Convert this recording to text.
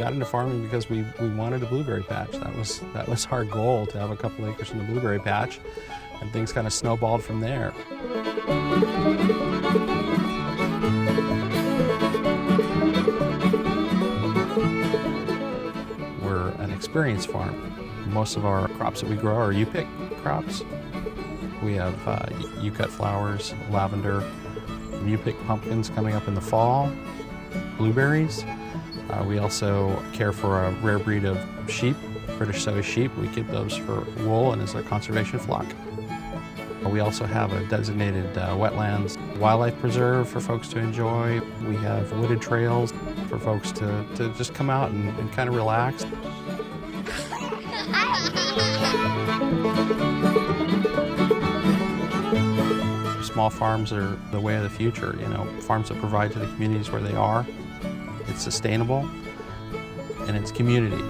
got into farming because we wanted a blueberry patch. That was our goal, to have a couple acres in the blueberry patch, and things kind of snowballed from there. We're an experience farm. Most of our crops that we grow are you-pick crops. We have you-cut flowers, lavender, you-pick pumpkins coming up in the fall, blueberries. We also care for a rare breed of sheep, British Sow sheep. We keep those for wool and as a conservation flock. We also have a designated wetlands wildlife preserve for folks to enjoy. We have wooded trails for folks to just come out and kind of relax. Small farms are the way of the future, you know, farms that provide to the communities where they are. It's sustainable, and it's community.